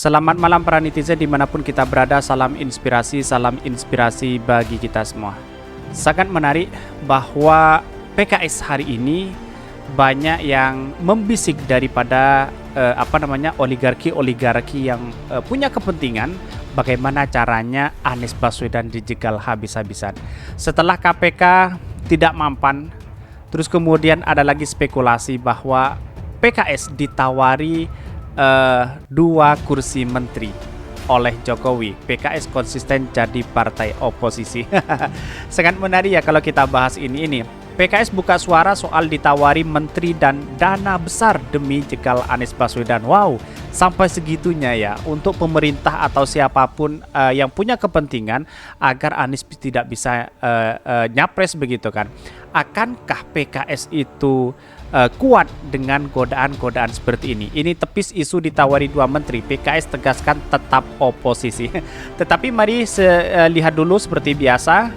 Selamat malam para netizen dimanapun kita berada, salam inspirasi bagi kita semua. Sangat menarik bahwa PKS hari ini banyak yang membisik daripada oligarki yang punya kepentingan bagaimana caranya Anies Baswedan dijegal habis-habisan. Setelah KPK tidak mampan, terus kemudian ada lagi spekulasi bahwa PKS ditawari 2 kursi menteri oleh Jokowi. PKS konsisten jadi partai oposisi. Sangat menarik ya kalau kita bahas ini. PKS buka suara soal ditawari menteri dan dana besar demi jegal Anies Baswedan. Wow, sampai segitunya ya untuk pemerintah atau siapapun yang punya kepentingan agar Anies tidak bisa nyapres begitu kan. Akankah PKS itu kuat dengan godaan-godaan seperti ini? Ini tepis isu ditawari 2 menteri, PKS tegaskan tetap oposisi. Tetapi mari lihat dulu seperti biasa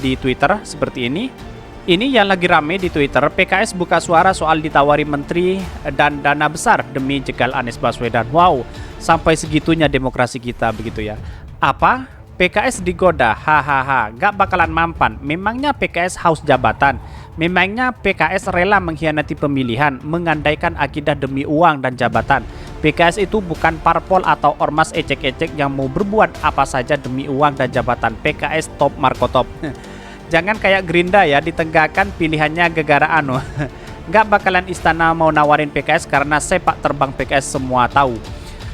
di Twitter seperti ini. Ini yang lagi rame di Twitter, PKS buka suara soal ditawari menteri dan dana besar demi jegal Anies Baswedan. Wow, sampai segitunya demokrasi kita begitu ya. Apa? PKS digoda, hahaha, gak bakalan mampan. Memangnya PKS haus jabatan? Memangnya PKS rela mengkhianati pemilihan, mengandaikan akidah demi uang dan jabatan? PKS itu bukan parpol atau ormas ecek-ecek yang mau berbuat apa saja demi uang dan jabatan. PKS top markotop. Jangan kayak Gerindra ya, ditenggakkan pilihannya gegara Gak bakalan istana mau nawarin PKS karena sepak terbang PKS semua tahu.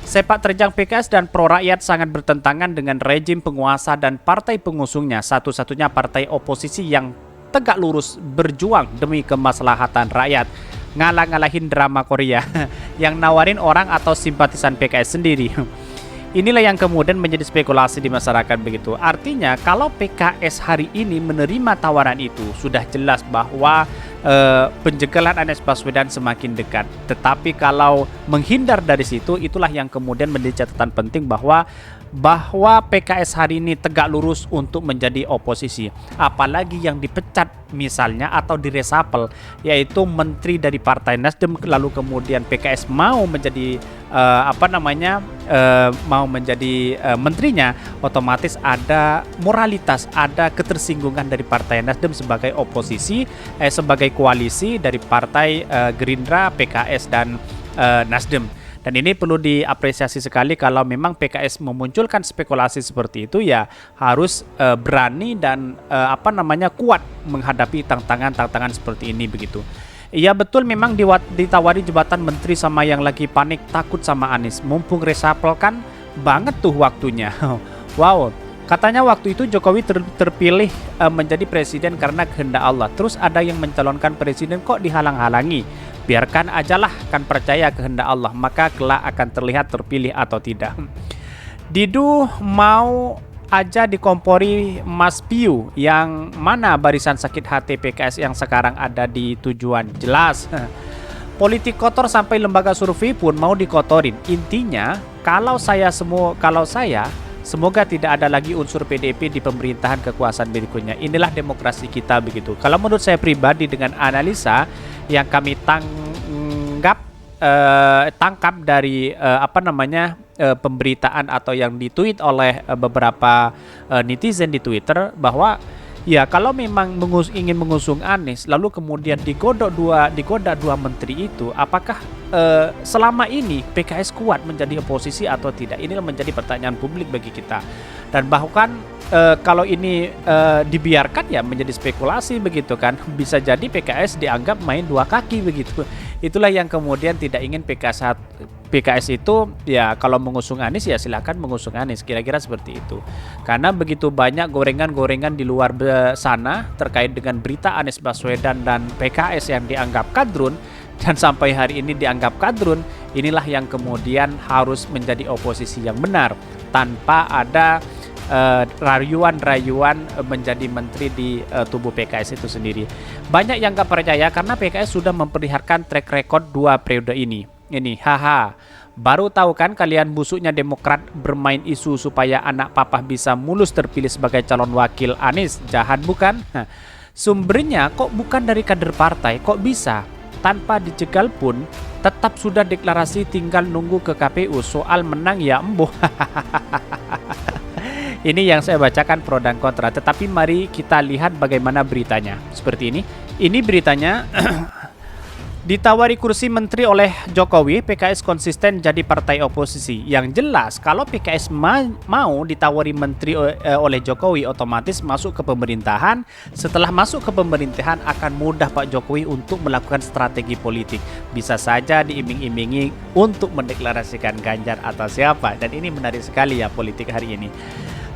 Sepak terjang PKS dan pro rakyat sangat bertentangan dengan rejim penguasa dan partai pengusungnya, satu-satunya partai oposisi yang tegak lurus berjuang demi kemaslahatan rakyat. Ngalah-ngalahin drama Korea yang nawarin orang atau simpatisan PKS sendiri. Inilah yang kemudian menjadi spekulasi di masyarakat begitu. Artinya kalau PKS hari ini menerima tawaran itu, sudah jelas bahwa penjegalan Anies Baswedan semakin dekat. Tetapi kalau menghindar dari situ, itulah yang kemudian menjadi catatan penting bahwa PKS hari ini tegak lurus untuk menjadi oposisi. Apalagi yang dipecat misalnya atau diresapel, yaitu menteri dari Partai Nasdem, lalu kemudian PKS mau menjadi menterinya, otomatis ada moralitas, ada ketersinggungan dari Partai Nasdem sebagai oposisi, sebagai koalisi dari Partai Gerindra, PKS dan Nasdem. Dan ini perlu diapresiasi sekali kalau memang PKS memunculkan spekulasi seperti itu, ya harus berani dan kuat menghadapi tantangan-tantangan seperti ini begitu. Iya betul, memang ditawari jabatan menteri sama yang lagi panik takut sama Anies. Mumpung resapel kan banget tuh waktunya. Wow, katanya waktu itu Jokowi terpilih menjadi presiden karena kehendak Allah. Terus ada yang mencalonkan presiden kok dihalang-halangi. Biarkan ajalah, kan percaya kehendak Allah, maka kelak akan terlihat terpilih atau tidak. Didu mau aja dikompori Mas Piu, yang mana barisan sakit hati PKS yang sekarang ada di tujuan. Jelas politik kotor sampai lembaga survei pun mau dikotorin. Intinya kalau saya semoga tidak ada lagi unsur PDIP di pemerintahan kekuasaan berikutnya. Inilah demokrasi kita begitu. Kalau menurut saya pribadi, dengan analisa yang kami tangkap dari pemberitaan atau yang ditweet oleh beberapa netizen di Twitter, bahwa ya kalau memang ingin mengusung Anies lalu kemudian digoda dua menteri itu, apakah selama ini PKS kuat menjadi oposisi atau tidak? Ini menjadi pertanyaan publik bagi kita. Dan bahkan kalau ini dibiarkan ya menjadi spekulasi begitu kan, bisa jadi PKS dianggap main 2 kaki begitu. Itulah yang kemudian tidak ingin PKS itu ya, kalau mengusung Anies ya silakan mengusung Anies, kira-kira seperti itu. Karena begitu banyak gorengan-gorengan di luar sana terkait dengan berita Anies Baswedan dan PKS yang dianggap kadrun, dan sampai hari ini dianggap kadrun. Inilah yang kemudian harus menjadi oposisi yang benar, tanpa ada rayuan menjadi menteri di tubuh PKS itu sendiri. Banyak yang gak percaya karena PKS sudah memperlihatkan track record 2 periode ini. Baru tahu kan kalian busuknya Demokrat bermain isu supaya anak papa bisa mulus terpilih sebagai calon wakil Anies. Jahat bukan? Sumbernya kok bukan dari kader partai, kok bisa? Tanpa dijegal pun Tetap sudah deklarasi, tinggal nunggu ke KPU. Soal menang ya embuh. Ini yang saya bacakan pro dan kontra. Tetapi mari kita lihat bagaimana beritanya. Seperti ini. Ini beritanya. Ditawari kursi menteri oleh Jokowi, PKS konsisten jadi partai oposisi. Yang jelas, kalau PKS mau ditawari menteri oleh Jokowi, otomatis masuk ke pemerintahan. Setelah masuk ke pemerintahan, akan mudah Pak Jokowi untuk melakukan strategi politik. Bisa saja diiming-imingi untuk mendeklarasikan Ganjar atau siapa. Dan ini menarik sekali ya politik hari ini.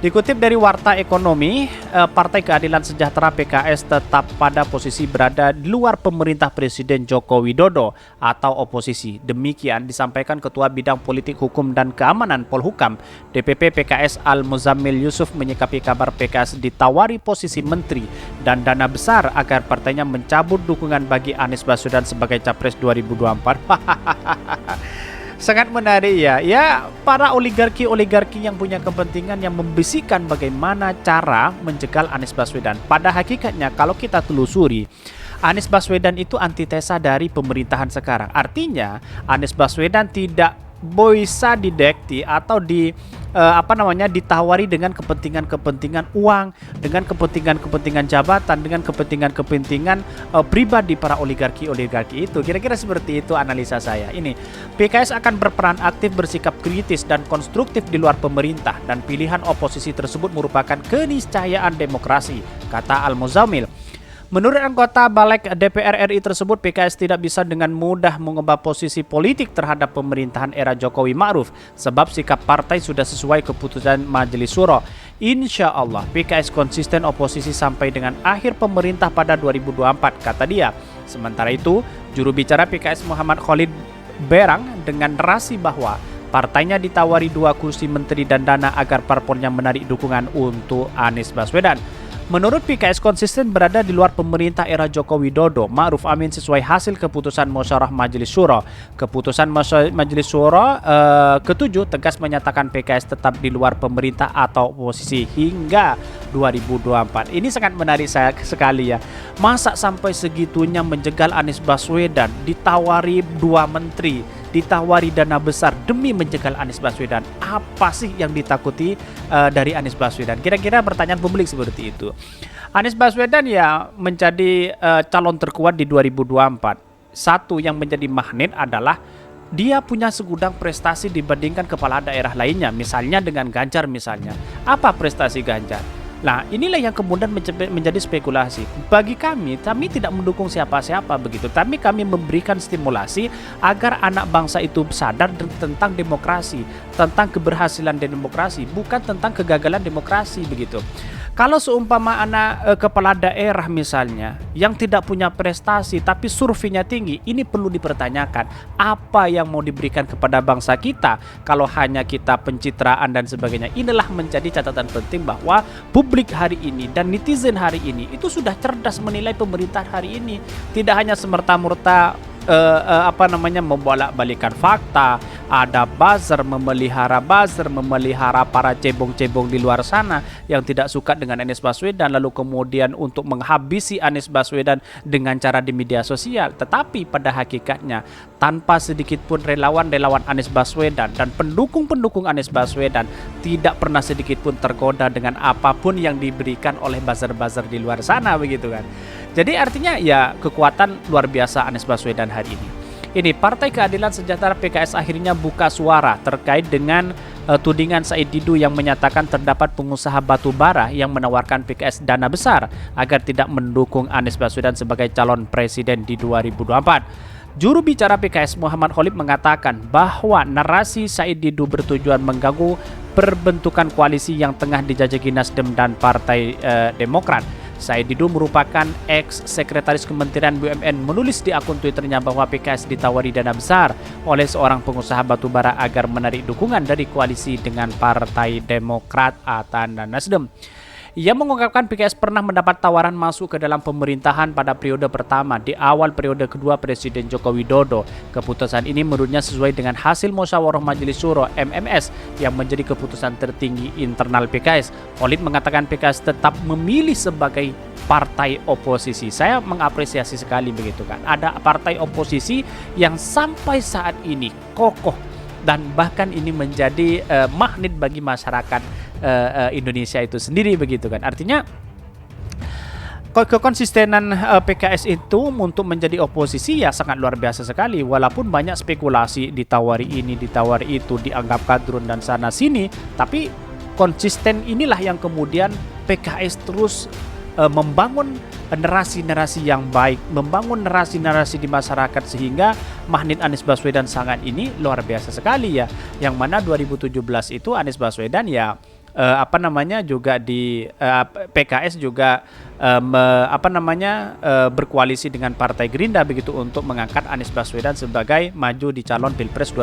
Dikutip dari Warta Ekonomi, Partai Keadilan Sejahtera PKS tetap pada posisi berada di luar pemerintah Presiden Joko Widodo atau oposisi. Demikian disampaikan Ketua Bidang Politik Hukum dan Keamanan Polhukam DPP PKS Al-Muzammil Yusuf menyikapi kabar PKS ditawari posisi menteri dan dana besar agar partainya mencabut dukungan bagi Anies Baswedan sebagai Capres 2024. Sangat menarik ya. Ya, para oligarki-oligarki yang punya kepentingan yang membisikkan bagaimana cara menjegal Anies Baswedan. Pada hakikatnya kalau kita telusuri, Anies Baswedan itu antitesa dari pemerintahan sekarang. Artinya Anies Baswedan tidak bisa didekti atau ditawari dengan kepentingan-kepentingan uang, dengan kepentingan-kepentingan jabatan, dengan kepentingan-kepentingan pribadi para oligarki-oligarki itu. Kira-kira seperti itu analisa saya. Ini PKS akan berperan aktif, bersikap kritis dan konstruktif di luar pemerintah, dan pilihan oposisi tersebut merupakan keniscayaan demokrasi, kata Al-Muzammil. Menurut anggota Balik DPR RI tersebut, PKS tidak bisa dengan mudah mengubah posisi politik terhadap pemerintahan era Jokowi Ma'ruf, sebab sikap partai sudah sesuai keputusan Majelis Syuro. Insya Allah PKS konsisten oposisi sampai dengan akhir pemerintah pada 2024, kata dia. Sementara itu, juru bicara PKS Muhammad Khalid Berang dengan narasi bahwa partainya ditawari 2 kursi menteri dan dana agar parpolnya menarik dukungan untuk Anies Baswedan. Menurut PKS konsisten berada di luar pemerintah era Joko Widodo Ma'ruf Amin sesuai hasil keputusan musyawarah Majelis Syuro. Keputusan Majelis Syuro ke-7 tegas menyatakan PKS tetap di luar pemerintah atau oposisi hingga 2024. Ini sangat menarik sekali ya. Masa sampai segitunya menjegal Anies Baswedan, ditawari 2 menteri, ditawari dana besar demi menjegal Anies Baswedan. Apa sih yang ditakuti dari Anies Baswedan? Kira-kira pertanyaan publik seperti itu. Anies Baswedan ya menjadi calon terkuat di 2024. Satu yang menjadi magnet adalah dia punya segudang prestasi dibandingkan kepala daerah lainnya, misalnya dengan Ganjar misalnya. Apa prestasi Ganjar? Nah, inilah yang kemudian menjadi spekulasi. Bagi kami tidak mendukung siapa-siapa begitu. Tapi kami memberikan stimulasi agar anak bangsa itu sadar tentang demokrasi, tentang keberhasilan demokrasi, bukan tentang kegagalan demokrasi begitu. Kalau seumpama anak kepala daerah misalnya yang tidak punya prestasi tapi surveinya tinggi, ini perlu dipertanyakan apa yang mau diberikan kepada bangsa kita kalau hanya kita pencitraan dan sebagainya. Inilah menjadi catatan penting bahwa publik hari ini dan netizen hari ini itu sudah cerdas menilai pemerintah hari ini, tidak hanya semerta-merta membolak-balikan fakta, ada buzzer, memelihara para cebong-cebong di luar sana yang tidak suka dengan Anies Baswedan, lalu kemudian untuk menghabisi Anies Baswedan dengan cara di media sosial. Tetapi pada hakikatnya tanpa sedikit pun relawan Anies Baswedan dan pendukung Anies Baswedan tidak pernah sedikit pun tergoda dengan apapun yang diberikan oleh buzzer-buzzer di luar sana begitu kan. Jadi artinya ya kekuatan luar biasa Anies Baswedan hari ini. Ini Partai Keadilan Sejahtera PKS akhirnya buka suara terkait dengan tudingan Said Didu yang menyatakan terdapat pengusaha batu bara yang menawarkan PKS dana besar agar tidak mendukung Anies Baswedan sebagai calon presiden di 2024. Juru bicara PKS Muhammad Khalid mengatakan bahwa narasi Said Didu bertujuan mengganggu perbentukan koalisi yang tengah dijajaki Nasdem dan Partai Demokrat. Said Didu merupakan ex-sekretaris Kementerian BUMN menulis di akun Twitternya bahwa PKS ditawari dana besar oleh seorang pengusaha batubara agar menarik dukungan dari koalisi dengan Partai Demokrat atau Nasdem. Ia mengungkapkan PKS pernah mendapat tawaran masuk ke dalam pemerintahan pada periode pertama di awal periode kedua Presiden Joko Widodo. Keputusan ini menurutnya sesuai dengan hasil musyawarah Majelis Syuro MMS yang menjadi keputusan tertinggi internal PKS. Khalid mengatakan PKS tetap memilih sebagai partai oposisi. Saya mengapresiasi sekali begitu kan. Ada partai oposisi yang sampai saat ini kokoh dan bahkan ini menjadi magnet bagi masyarakat Indonesia itu sendiri begitu kan. Artinya kekonsistenan PKS itu untuk menjadi oposisi ya sangat luar biasa sekali. Walaupun banyak spekulasi, ditawari ini, ditawari itu, dianggap kadrun dan sana sini, tapi konsisten inilah yang kemudian PKS terus membangun narasi-narasi yang baik, membangun narasi-narasi di masyarakat sehingga magnet Anies Baswedan sangat ini luar biasa sekali ya. Yang mana 2017 itu Anies Baswedan ya juga di PKS juga berkoalisi dengan Partai Gerindra begitu untuk mengangkat Anies Baswedan sebagai maju di calon Pilpres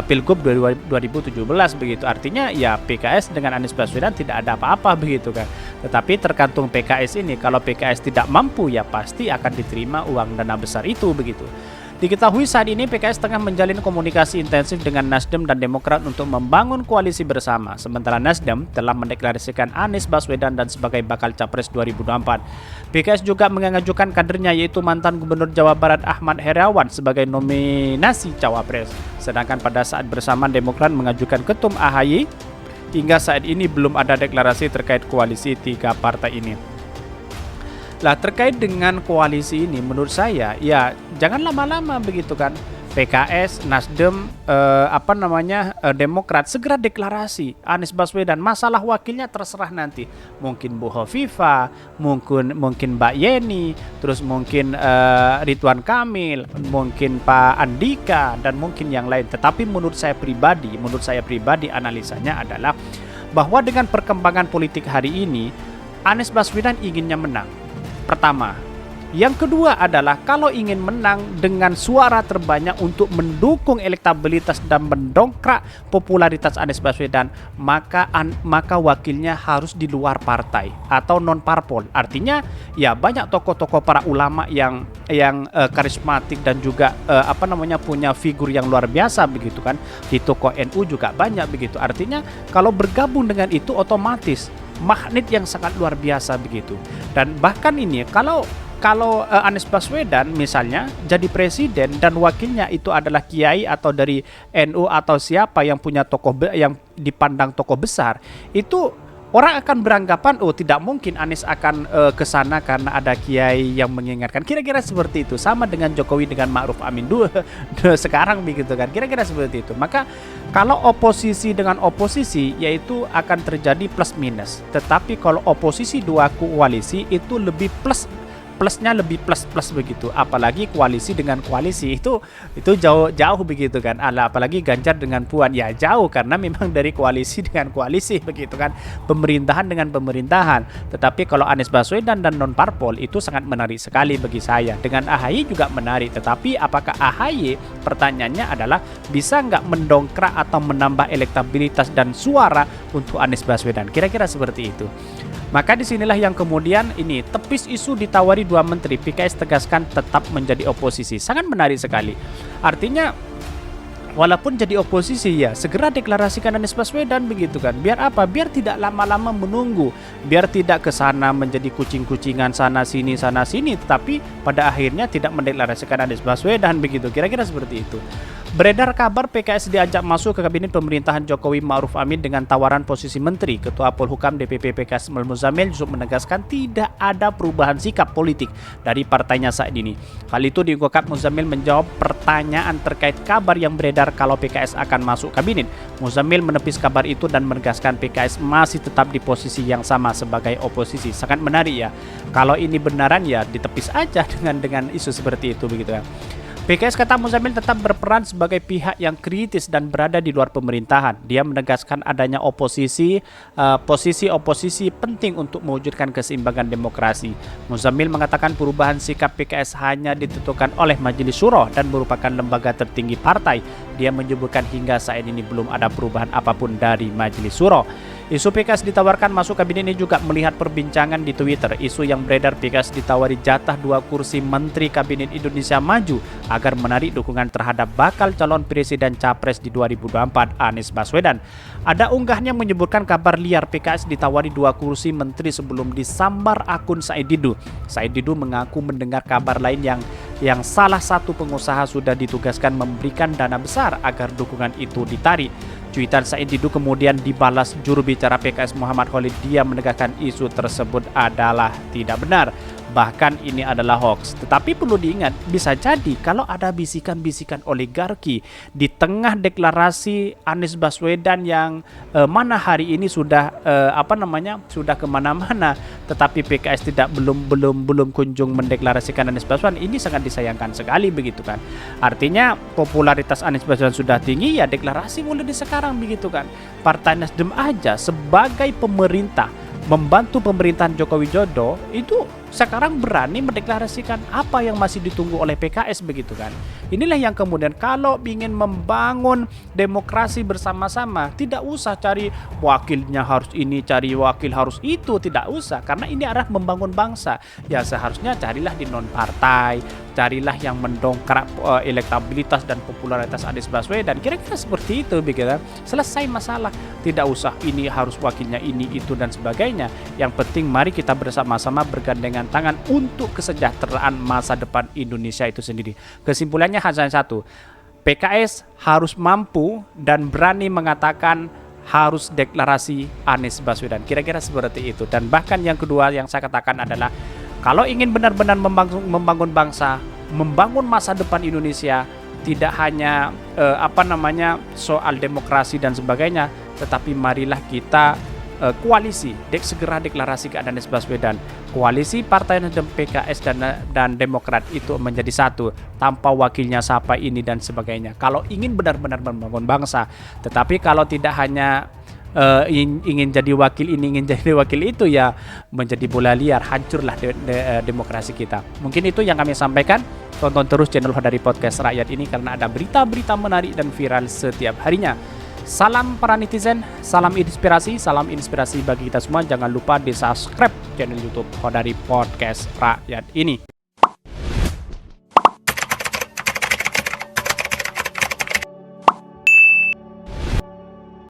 Pilgub 2017 begitu. Artinya ya PKS dengan Anies Baswedan tidak ada apa-apa begitu kan. Tetapi tergantung PKS ini, kalau PKS tidak mampu ya pasti akan diterima uang dana besar itu begitu. Diketahui saat ini PKS tengah menjalin komunikasi intensif dengan Nasdem dan Demokrat untuk membangun koalisi bersama. Sementara Nasdem telah mendeklarasikan Anies Baswedan dan sebagai bakal capres 2024. PKS juga mengajukan kadernya yaitu mantan Gubernur Jawa Barat Ahmad Heriawan sebagai nominasi cawapres. Sedangkan pada saat bersamaan Demokrat mengajukan Ketum AHY. Hingga saat ini belum ada deklarasi terkait koalisi tiga partai ini. Lah terkait dengan koalisi ini menurut saya ya jangan lama-lama begitu kan. PKS, Nasdem, Demokrat segera deklarasi Anies Baswedan. Masalah wakilnya terserah nanti. Mungkin Bu Hovifah, mungkin Mbak Yeni, terus mungkin Ridwan Kamil, mungkin Pak Andika dan mungkin yang lain. Tetapi menurut saya pribadi analisanya adalah bahwa dengan perkembangan politik hari ini Anies Baswedan inginnya menang. Pertama. Yang kedua adalah kalau ingin menang dengan suara terbanyak untuk mendukung elektabilitas dan mendongkrak popularitas Anies Baswedan, maka wakilnya harus di luar partai atau non parpol. Artinya ya banyak tokoh-tokoh para ulama yang karismatik dan juga punya figur yang luar biasa begitu kan. Di tokoh NU juga banyak begitu. Artinya kalau bergabung dengan itu otomatis magnet yang sangat luar biasa begitu. Dan bahkan ini kalau Anies Baswedan misalnya jadi presiden dan wakilnya itu adalah kiai atau dari NU atau siapa yang punya yang dipandang tokoh besar, itu orang akan beranggapan oh tidak mungkin Anies akan ke sana karena ada kiai yang mengingatkan. Kira-kira seperti itu. Sama dengan Jokowi dengan Ma'ruf Amin sekarang begitu kan. Kira-kira seperti itu. Maka kalau oposisi dengan oposisi yaitu akan terjadi plus minus. Tetapi kalau oposisi dua koalisi itu lebih plusnya lebih plus begitu, apalagi koalisi dengan koalisi itu jauh begitu kan. Apalagi Ganjar dengan Puan ya jauh karena memang dari koalisi dengan koalisi begitu kan, pemerintahan dengan pemerintahan. Tetapi kalau Anies Baswedan dan non parpol itu sangat menarik sekali bagi saya. Dengan AHY juga menarik, tetapi apakah AHY, pertanyaannya adalah bisa nggak mendongkrak atau menambah elektabilitas dan suara untuk Anies Baswedan, kira-kira seperti itu. Maka disinilah yang kemudian ini tepis isu ditawari dua menteri, PKS tegaskan tetap menjadi oposisi. Sangat menarik sekali. Artinya walaupun jadi oposisi ya segera deklarasikan Anies Baswedan begitu kan. Biar apa? Biar tidak lama-lama menunggu, biar tidak ke sana menjadi kucing-kucingan sana sini, tetapi pada akhirnya tidak mendeklarasikan Anies Baswedan begitu. Kira-kira seperti itu. Beredar kabar PKS diajak masuk ke kabinet pemerintahan Jokowi Ma'ruf Amin dengan tawaran posisi menteri. Ketua Polhukam DPP PKS Muzamil Yusuf menegaskan tidak ada perubahan sikap politik dari partainya saat ini. Hal itu diungkapkan Muzamil menjawab pertanyaan terkait kabar yang beredar kalau PKS akan masuk kabinet. Muzamil menepis kabar itu dan menegaskan PKS masih tetap di posisi yang sama sebagai oposisi. Sangat menarik ya. Kalau ini benaran ya ditepis aja dengan isu seperti itu begitu ya. PKS kata Muzamil tetap berperan sebagai pihak yang kritis dan berada di luar pemerintahan. Dia menegaskan adanya posisi oposisi penting untuk mewujudkan keseimbangan demokrasi. Muzamil mengatakan perubahan sikap PKS hanya ditentukan oleh Majelis Syuro dan merupakan lembaga tertinggi partai. Dia menyebutkan hingga saat ini belum ada perubahan apapun dari Majelis Syuro. Isu PKS ditawarkan masuk kabinet ini juga melihat perbincangan di Twitter. Isu yang beredar PKS ditawari jatah 2 kursi Menteri Kabinet Indonesia Maju agar menarik dukungan terhadap bakal calon presiden capres di 2024 Anies Baswedan. Ada unggahnya menyebutkan kabar liar PKS ditawari 2 kursi menteri sebelum disambar akun Said Didu. Said Didu mengaku mendengar kabar lain yang salah satu pengusaha sudah ditugaskan memberikan dana besar agar dukungan itu ditarik. Cuitan Said Didu kemudian dibalas juru bicara PKS Muhammad Khalid. Dia menegaskan isu tersebut adalah tidak benar. Bahkan ini adalah hoax. Tetapi perlu diingat, bisa jadi kalau ada bisikan-bisikan oligarki di tengah deklarasi Anies Baswedan yang mana hari ini sudah sudah kemana-mana, tetapi PKS belum kunjung mendeklarasikan Anies Baswedan. Ini sangat disayangkan sekali begitu kan. Artinya popularitas Anies Baswedan sudah tinggi, ya deklarasi mulai di sekarang begitu kan. Partai Nasdem aja sebagai pemerintah membantu pemerintahan Joko Widodo itu sekarang berani mendeklarasikan apa yang masih ditunggu oleh PKS begitu kan. Inilah yang kemudian kalau ingin membangun demokrasi bersama-sama, tidak usah cari wakilnya harus ini, cari wakil harus itu, tidak usah, karena ini arah membangun bangsa. Ya seharusnya carilah di non partai, carilah yang mendongkrak elektabilitas dan popularitas Anies Baswedan. Kira-kira seperti itu begitu. Selesai masalah. Tidak usah ini harus wakilnya ini itu dan sebagainya. Yang penting mari kita bersama-sama bergandengan tangan untuk kesejahteraan masa depan Indonesia itu sendiri. Kesimpulannya hanya satu, PKS harus mampu dan berani mengatakan harus deklarasi Anies Baswedan. Kira-kira seperti itu. Dan bahkan yang kedua yang saya katakan adalah kalau ingin benar-benar membangun bangsa, membangun masa depan Indonesia, tidak hanya soal demokrasi dan sebagainya, tetapi marilah kita segera deklarasi ke Anies Baswedan. Koalisi Partai Nasdem, PKS dan Demokrat itu menjadi satu tanpa wakilnya siapa ini dan sebagainya. Kalau ingin benar-benar membangun bangsa, tetapi kalau tidak hanya ingin jadi wakil ini, ingin jadi wakil itu, ya menjadi bola liar, hancurlah demokrasi kita. Mungkin itu yang kami sampaikan. Tonton terus channel Hodari Podcast Rakyat ini karena ada berita-berita menarik dan viral setiap harinya. Salam para netizen, salam inspirasi bagi kita semua. Jangan lupa di subscribe channel YouTube Hodari Podcast Rakyat ini.